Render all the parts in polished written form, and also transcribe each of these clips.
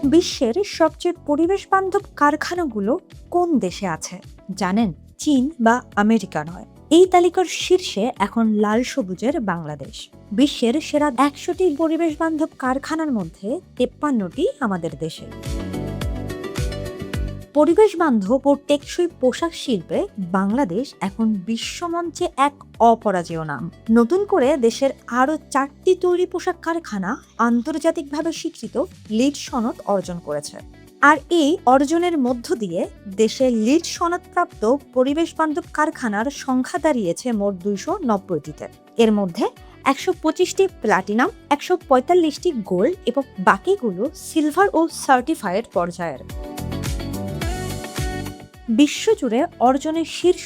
বিশ্বের সবচেয়ে পরিবেশ বান্ধব কারখানাগুলো কোন দেশে আছে জানেন? চীন বা আমেরিকা নয়। এই তালিকার শীর্ষে এখন লাল সবুজের বাংলাদেশ। বিশ্বের সেরা ১০০টি পরিবেশ বান্ধব কারখানার মধ্যে ৫৩টি আমাদের দেশে। পরিবেশ বান্ধব ও টেকসই পোশাক শিল্পে বাংলাদেশ এখন বিশ্বমঞ্চে এক অপরাজেয় নাম। নতুন করে দেশের আরও ৪টি তৈরি পোশাক কারখানা আন্তর্জাতিকভাবে স্বীকৃত লিড সনদ অর্জন করেছে। আর এই অর্জনের মধ্য দিয়ে দেশে লিড সনদপ্রাপ্ত পরিবেশ বান্ধব কারখানার সংখ্যা দাঁড়িয়েছে মোট ২৯০টিতে। এর মধ্যে ১২৫টি প্লাটিনাম, ১৪৫টি গোল্ড এবং বাকিগুলো সিলভার ও সার্টিফাইড পর্যায়ের। বিশ্বজুড়ে অর্জনের শীর্ষ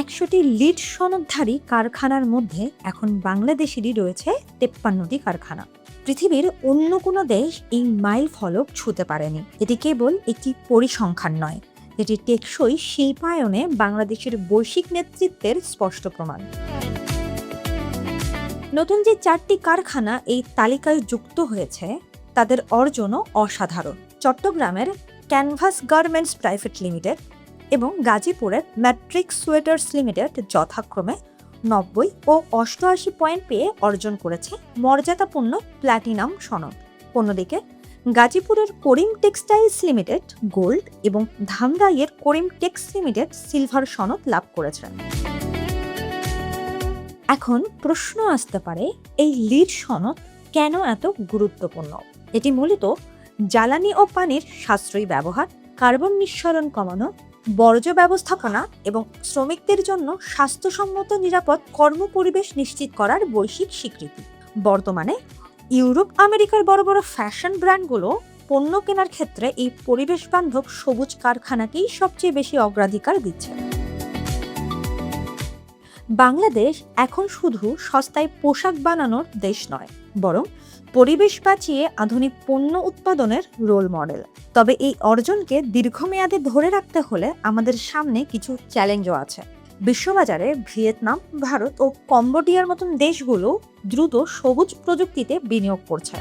১০০টি লিড সনদধারী কারখানার মধ্যে এখন বাংলাদেশেরই রয়েছে ৫৩টি কারখানা। পৃথিবীর অন্য কোনো দেশ এই মাইল ফলক ছুঁতে পারেনি। এটি কেবল একটি পরিসংখ্যান নয়, এটি টেকসই শিল্পায়নে বাংলাদেশের বৈশ্বিক নেতৃত্বের স্পষ্ট প্রমাণ। নতুন যে ৪টি কারখানা এই তালিকায় যুক্ত হয়েছে তাদের অর্জনও অসাধারণ। চট্টগ্রামের ক্যানভাস গার্মেন্টস প্রাইভেট লিমিটেড এবং গাজীপুরের ম্যাট্রিক্স সোয়েটার্স লিমিটেড যথাক্রমে ৯০ ও ৮৮ পয়েন্ট পেয়ে অর্জন করেছে মর্যাদাপূর্ণ প্ল্যাটিনাম সনদ। অন্যদিকে গাজীপুরের করিম টেক্সটাইলস লিমিটেড গোল্ড এবং ধামরাইয়ের করিম টেক্স লিমিটেড সিলভার সনদ লাভ করেছে। এখন প্রশ্ন আসতে পারে, এই লিড সনদ কেন এত গুরুত্বপূর্ণ? এটি মূলত জ্বালানি ও পানির সাশ্রয়ী ব্যবহার, কার্বন নিঃসরণ কমানো, বর্জ্য ব্যবস্থাপনা এবং শ্রমিকদের জন্য স্বাস্থ্যসম্মত নিরাপদ কর্মপরিবেশ নিশ্চিত করার বৈশ্বিক স্বীকৃতি। বর্তমানে ইউরোপ আমেরিকার বড় বড় ফ্যাশন ব্র্যান্ডগুলো পণ্য কেনার ক্ষেত্রে এই পরিবেশ বান্ধব সবুজ কারখানাকেই সবচেয়ে বেশি অগ্রাধিকার দিচ্ছে। বাংলাদেশ এখন শুধু সস্তায় পোশাক বানানোর দেশ নয়, বরং পরিবেশ বাঁচিয়ে আধুনিক পণ্য উৎপাদনের রোল মডেল। তবে এই অর্জনকে দীর্ঘমেয়াদে ধরে রাখতে হলে আমাদের সামনে কিছু চ্যালেঞ্জও আছে। বিশ্ববাজারে ভিয়েতনাম, ভারত ও কম্বোডিয়ার মতন দেশগুলো দ্রুত সবুজ প্রযুক্তিতে বিনিয়োগ করছে।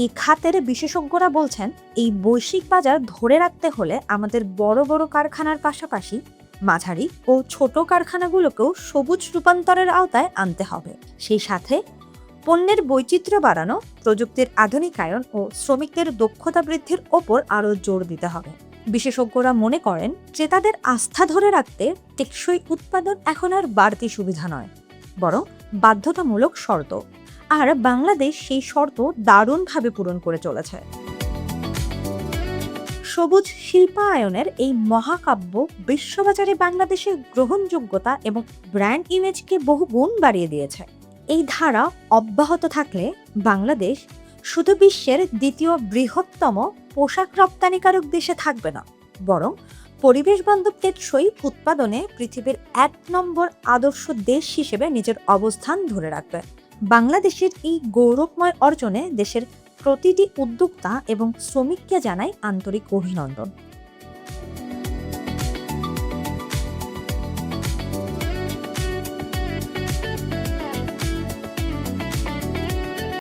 এই খাতের বিশেষজ্ঞরা বলছেন, এই বৈশ্বিক বাজার ধরে রাখতে হলে আমাদের বড় বড় কারখানার পাশাপাশি মাঝারি ও ছোট কারখানাগুলোকেও সবুজ রূপান্তরের আওতায় আনতে হবে। সেই সাথে পণ্যের বৈচিত্র্য বাড়ানো, প্রযুক্তির আধুনিকায়ন ও শ্রমিকদের দক্ষতা বৃদ্ধির ওপর আরও জোর দিতে হবে। বিশেষজ্ঞরা মনে করেন, ক্রেতাদের আস্থা ধরে রাখতে টেকসই উৎপাদন এখন আর বাড়তি সুবিধা নয়, বরং বাধ্যতামূলক শর্ত। আর বাংলাদেশ সেই শর্ত দারুণভাবে পূরণ করে চলেছে। সবুজ শিল্পায়নের এই মহাকাব্য বিশ্ববাজারে বাংলাদেশের গ্রহণযোগ্যতা এবং ব্র্যান্ড ইমেজকে বহুগুণ বাড়িয়ে দিয়েছে। এই ধারা অব্যাহত থাকলে বাংলাদেশ শুধু বিশ্বের দ্বিতীয় বৃহত্তম পোশাক রপ্তানিকারক দেশে থাকবে না, বরং পরিবেশ বান্ধব টেকসই উৎপাদনে পৃথিবীর ১ নম্বর আদর্শ দেশ হিসেবে নিজের অবস্থান ধরে রাখবে। বাংলাদেশের এই গৌরবময় অর্জনে দেশের প্রতিটি উদ্যোক্তা এবং শ্রমিককে জানাই আন্তরিক অভিনন্দন।